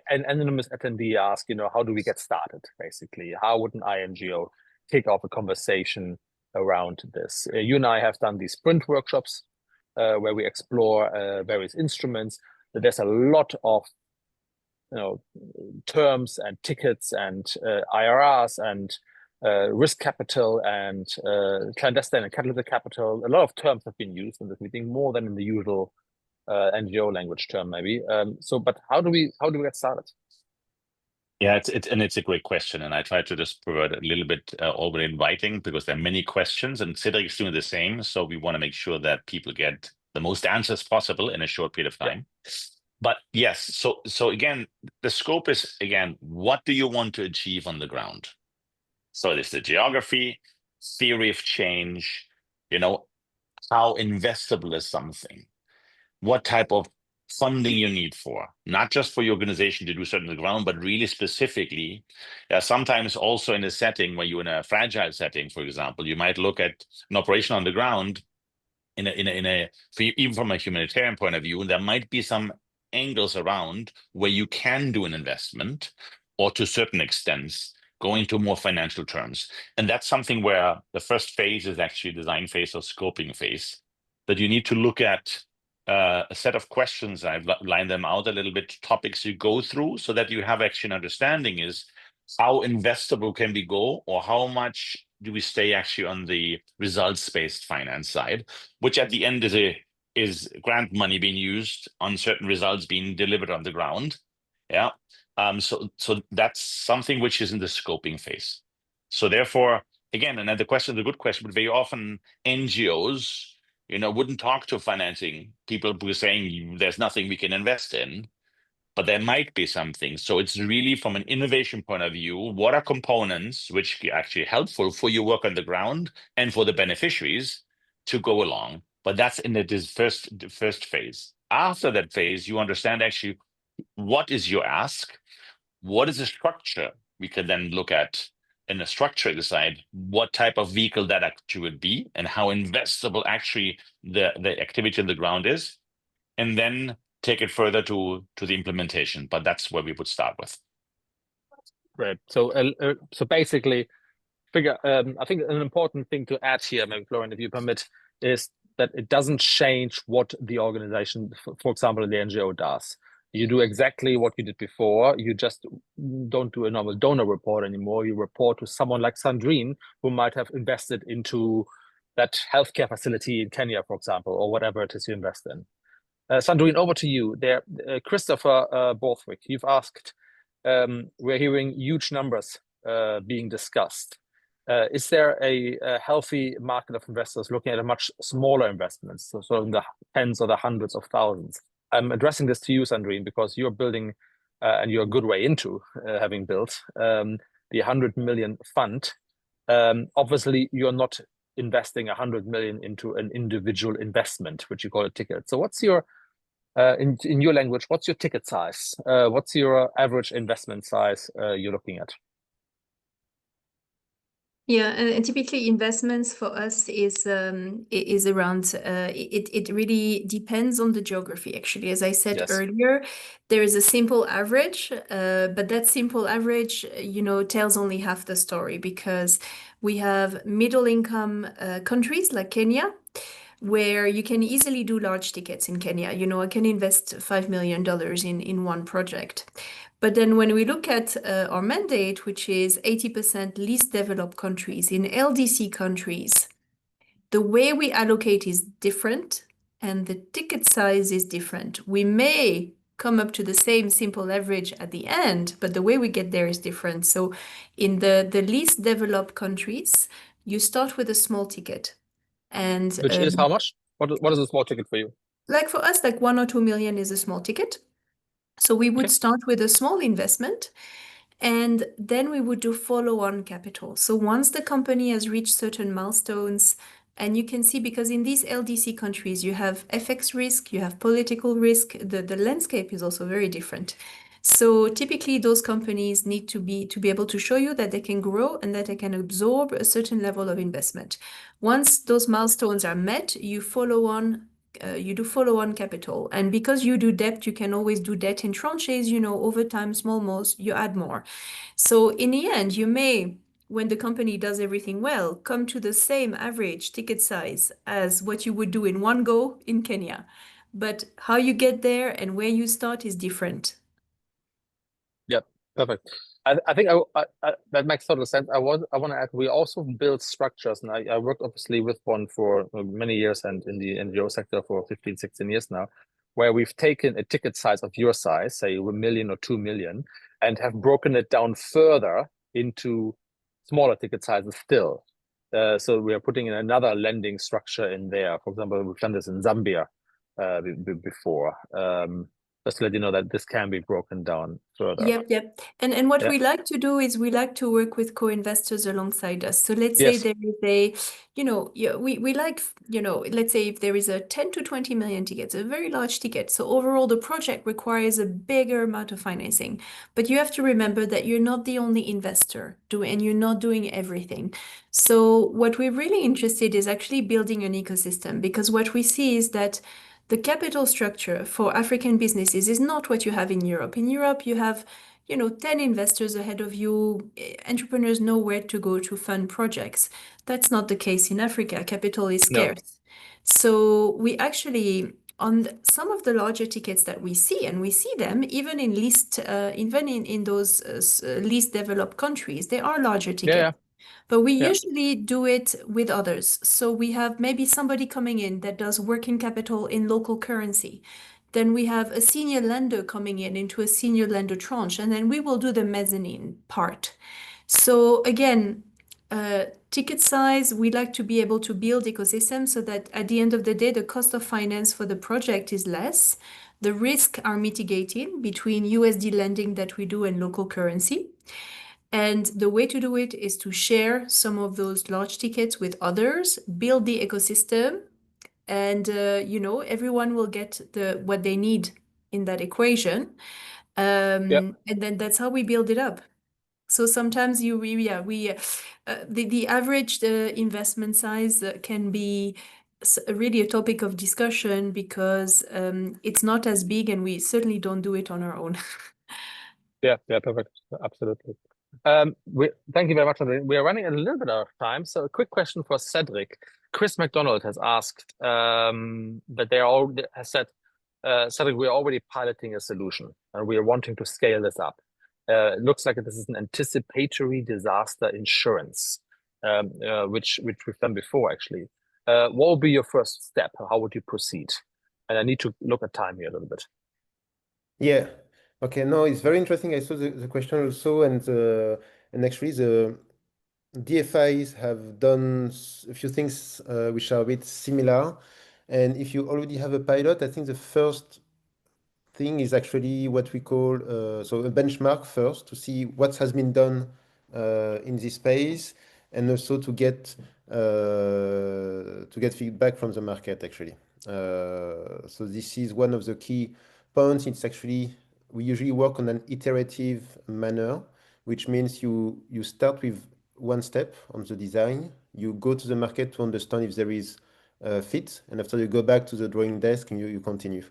anonymous attendee asked, how do we get started? Basically, how would an INGO kick off a conversation around this? You and I have done these sprint workshops where we explore various instruments. There's a lot of terms and tickets and IRRs and risk capital and clandestine and catalytic capital. A lot of terms have been used in this meeting, more than in the usual NGO language term, maybe. But how do we get started? Yeah, it's a great question, and I try to just provide a little bit already in writing because there are many questions, and Cedric is doing the same. So we want to make sure that people get the most answers possible in a short period of time. Yeah. But yes, so again, the scope is, again, what do you want to achieve on the ground? So there's the geography, theory of change, how investable is something? What type of funding you need for, not just for your organization to do something on the ground, but really specifically. Sometimes also in a setting where you're in a fragile setting, for example, you might look at an operation on the ground even from a humanitarian point of view, there might be some angles around where you can do an investment, or to certain extents go into more financial terms. And that's something where the first phase is actually design phase or scoping phase, that you need to look at a set of questions. I've lined them out a little bit, topics you go through, so that you have actually an understanding is how investable can we go, or how much do we stay actually on the results-based finance side, which at the end is grant money being used on certain results being delivered on the ground. Yeah. So that's something which is in the scoping phase. So therefore, again, and then the question is a good question, but very often NGOs, wouldn't talk to financing people who are saying there's nothing we can invest in, but there might be something. So it's really from an innovation point of view, what are components which are actually helpful for your work on the ground and for the beneficiaries to go along. But that's in the first phase. After that phase, you understand actually what is your ask, what is the structure. We can then look at in the structure decide what type of vehicle that actually would be and how investable actually the activity on the ground is, and then take it further to the implementation. But that's where we would start with. Right. So basically, I think an important thing to add here, maybe Florian, if you permit, is that it doesn't change what the organization, for example, the NGO does. You do exactly what you did before. You just don't do a normal donor report anymore. You report to someone like Sandrine, who might have invested into that healthcare facility in Kenya, for example, or whatever it is you invest in. Sandrine, over to you. There, Christopher Borthwick, you've asked, we're hearing huge numbers being discussed. Is there a healthy market of investors looking at a much smaller investments, so sort of in the tens or the hundreds of thousands? I'm addressing this to you, Sandrine, because you're building, and you're a good way into having built the 100 million fund. Obviously, you're not investing 100 million into an individual investment, which you call a ticket. So what's your, in your language, what's your ticket size? What's your average investment size you're looking at? Yeah, and typically investments for us is around, it really depends on the geography, actually. As I said earlier, there is a simple average, but that simple average, tells only half the story, because we have middle income countries like Kenya, where you can easily do large tickets in Kenya. I can invest $5 million in one project. But then when we look at our mandate, which is 80% least developed countries, in LDC countries, the way we allocate is different and the ticket size is different. We may come up to the same simple average at the end, but the way we get there is different. So in the least developed countries, you start with a small ticket. And which is how much? What is a small ticket for you? Like for us, like 1 or 2 million is a small ticket. So we would start with a small investment, and then we would do follow-on capital. So once the company has reached certain milestones, and you can see, because in these LDC countries, you have FX risk, you have political risk, the landscape is also very different. So typically those companies need to be able to show you that they can grow and that they can absorb a certain level of investment. Once those milestones are met, you do follow-on capital. And because you do debt, you can always do debt in tranches, over time, you add more. So in the end, you may, when the company does everything well, come to the same average ticket size as what you would do in one go in Kenya. But how you get there and where you start is different. Yep, perfect. I think that makes total sense. I want to add, we also build structures, and I worked obviously with one for many years and in the NGO sector for 15, 16 years now, where we've taken a ticket size of your size, say 1 million or 2 million, and have broken it down further into smaller ticket sizes still. So we are putting in another lending structure in there. For example, we've done this in Zambia before. Just to let you know that this can be broken down further. Yep. And what Yeah. we like to do is we like to work with co-investors alongside us. So let's say Yes. there is a, we like, let's say if there is a 10 to 20 million tickets, a very large ticket. So overall, the project requires a bigger amount of financing. But you have to remember that you're not the only investor and you're not doing everything. So what we're really interested is actually building an ecosystem, because what we see is that the capital structure for African businesses is not what you have in Europe. In Europe, you have, 10 investors ahead of you. Entrepreneurs know where to go to fund projects. That's not the case in Africa. Capital is No. scarce. So we actually, on some of the larger tickets that we see, and we see them even in those least developed countries, they are larger tickets. Yeah. But we Yeah. usually do it with others. So we have maybe somebody coming in that does working capital in local currency. Then we have a senior lender coming in into a senior lender tranche, and then we will do the mezzanine part. So again, ticket size, we like to be able to build ecosystems so that at the end of the day, the cost of finance for the project is less. The risks are mitigated between USD lending that we do and local currency. And the way to do it is to share some of those large tickets with others, build the ecosystem, and everyone will get what they need in that equation. And then that's how we build it up. So sometimes the average investment size can be really a topic of discussion, because it's not as big, and we certainly don't do it on our own. Yeah, perfect. Absolutely. Thank you very much. We are running a little bit out of time. So a quick question for Cedric. Chris McDonald has asked that has said, Cedric, we're already piloting a solution and we are wanting to scale this up. It looks like this is an anticipatory disaster insurance, which we've done before, actually. What will be your first step? How would you proceed? And I need to look at time here a little bit. Yeah. Okay. No, it's very interesting. I saw the question also, and actually the DFIs have done a few things which are a bit similar. And if you already have a pilot, I think the first thing is actually what we call so a benchmark first, to see what has been done in this space, and also to get feedback from the market actually. So this is one of the key points. It's actually, we usually work on an iterative manner, which means you start with one step on the design, you go to the market to understand if there is a fit, and after you go back to the drawing desk and you continue.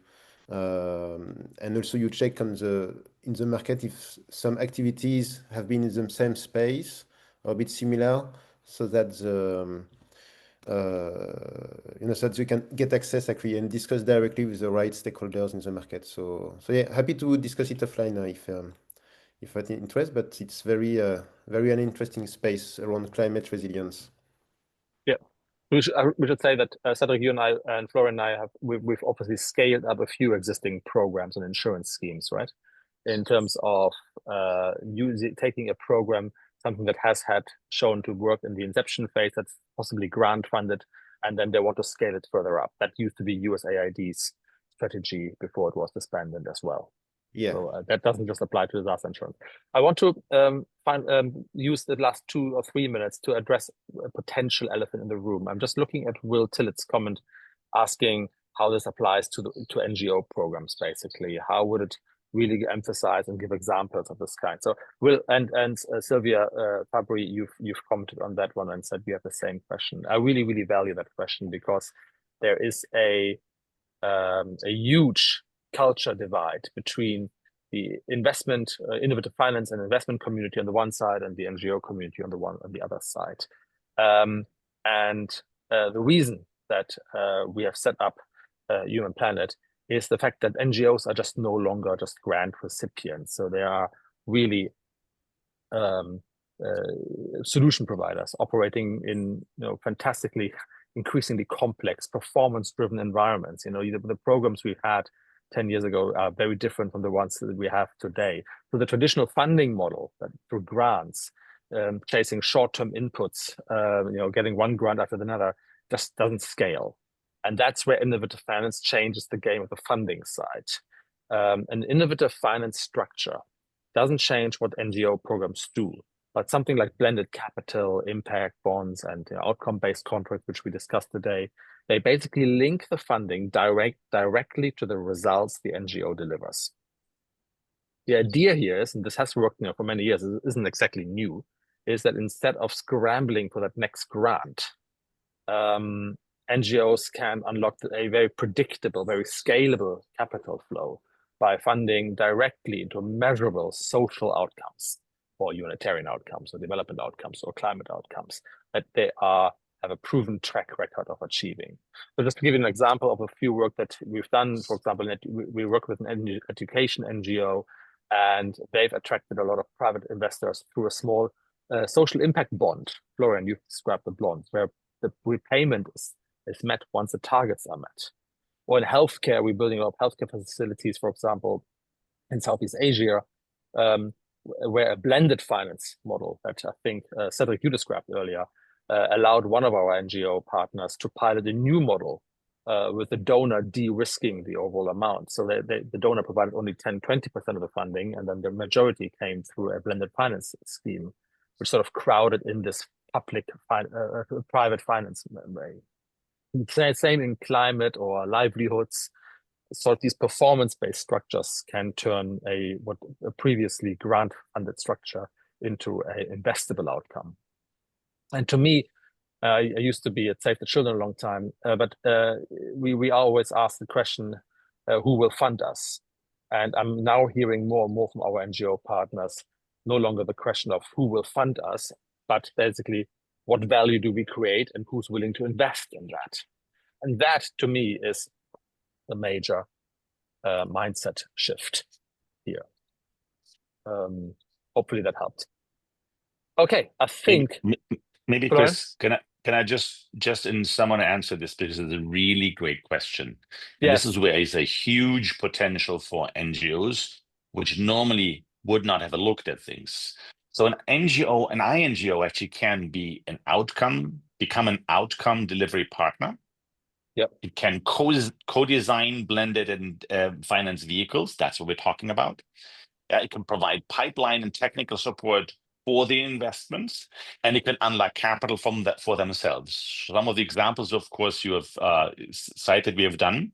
And also you check in the market if some activities have been in the same space or a bit similar, so that so that you can get access actually and discuss directly with the right stakeholders in the market. So yeah, happy to discuss it offline if that's interest, but it's very an interesting space around climate resilience. Yeah. We should say that Cedric, you and I, and Florian and I we've obviously scaled up a few existing programs and insurance schemes, right? In terms of taking a program, something that has shown to work in the inception phase, that's possibly grant funded, and then they want to scale it further up. That used to be USAID's strategy before it was disbanded as well. Yeah. So that doesn't just apply to disaster insurance. I want to use the last 2 or 3 minutes to address a potential elephant in the room. I'm just looking at Will Tillett's comment, asking how this applies to NGO programs. Basically, how would it really emphasize and give examples of this kind? So Will and Sylvia Fabry, you've commented on that one and said you have the same question. I really value that question, because there is a huge culture divide between the investment, innovative finance and investment community on the one side, and the NGO community on the other side. And the reason that we have set up Human Planet is the fact that NGOs are just no longer just grant recipients. So they are really solution providers operating in fantastically, increasingly complex, performance-driven environments. The programs we've had 10 years ago are very different from the ones that we have today. So the traditional funding model, that through grants, chasing short-term inputs, getting one grant after another, just doesn't scale. And that's where innovative finance changes the game of the funding side. an innovative finance structure doesn't change what NGO programs do, but something like blended capital, impact bonds, and outcome-based contracts, which we discussed today, they basically link the funding directly to the results the NGO delivers. The idea here is, and this has worked for many years, it isn't exactly new, is that instead of scrambling for that next grant, NGOs can unlock a very predictable, very scalable capital flow by funding directly into measurable social outcomes, or humanitarian outcomes, or development outcomes, or climate outcomes that they have a proven track record of achieving. So just to give you an example of a few work that we've done, for example, we work with an education NGO, and they've attracted a lot of private investors through a small social impact bond. Florian, you described the bond, where the repayment is met once the targets are met. Or in healthcare, we're building up healthcare facilities, for example, in Southeast Asia, where a blended finance model that I think Cedric, you described earlier, allowed one of our NGO partners to pilot a new model with the donor de-risking the overall amount. So the donor provided only 10-20% of the funding, and then the majority came through a blended finance scheme, which sort of crowded in this private finance way. Same in climate or livelihoods. So these performance-based structures can turn a previously grant-funded structure into an investable outcome. And to me, I used to be at Save the Children a long time, but we always ask the question, who will fund us? And I'm now hearing more and more from our NGO partners, no longer the question of who will fund us, but basically, what value do we create and who's willing to invest in that? And that, to me, is the major mindset shift here. Hopefully that helped. Okay, I think... Maybe Chris, can I just in someone answer this, because it's a really great question. And yes. This is where is a huge potential for NGOs, which normally would not have looked at things. So an NGO, an INGO actually can become an outcome delivery partner. Yep. It can co-design blended and finance vehicles. That's what we're talking about. It can provide pipeline and technical support for the investments, and it can unlock capital for themselves. Some of the examples, of course, you have cited we have done.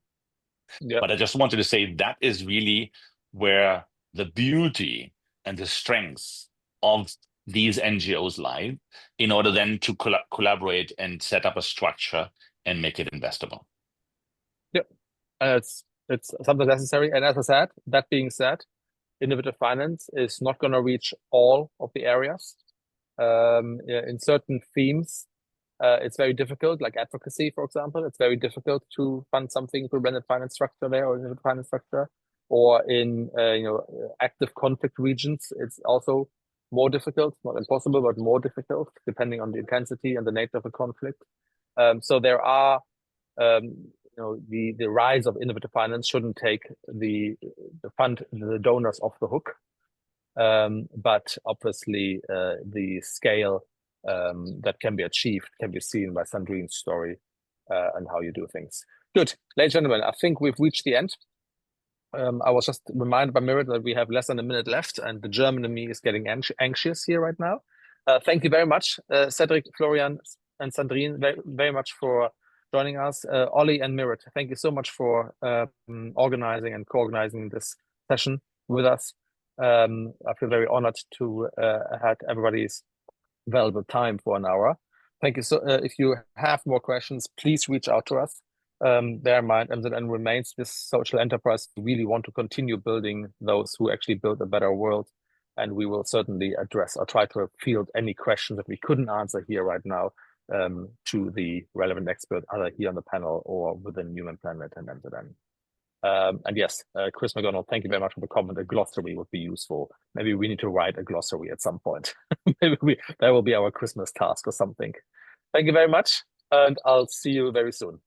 Yep. But I just wanted to say that is really where the beauty and the strengths of these NGOs lie, in order then to collaborate and set up a structure and make it investable. Yep, it's something necessary. And as I said, that being said, innovative finance is not going to reach all of the areas. In certain themes, it's very difficult, like advocacy, for example. It's very difficult to fund something through blended finance structure there, or innovative finance structure. Or in active conflict regions, it's also more difficult, not impossible, but more difficult, depending on the intensity and the nature of the conflict. So there are, the rise of innovative finance shouldn't take the donors off the hook, but obviously the scale that can be achieved can be seen by Sandrine's story and how you do things. Good, ladies and gentlemen, I think we've reached the end. I was just reminded by Mirit that we have less than a minute left, and the German in me is getting anxious here right now. Thank you very much, Cedric, Florian, and Sandrine, very, very much for joining us. Ollie and Mirit, thank you so much for organizing and co-organizing this session with us. I feel very honored to have everybody's valuable time for an hour. Thank you. So if you have more questions, please reach out to us. Bear in mind, MZN remains this social enterprise. We really want to continue building those who actually build a better world. And we will certainly address or try to field any questions that we couldn't answer here right now to the relevant expert, either here on the panel or within Human Planet and MZN. And yes, Chris McDonald, thank you very much for the comment. A glossary would be useful. Maybe we need to write a glossary at some point. Maybe that will be our Christmas task or something. Thank you very much, and I'll see you very soon.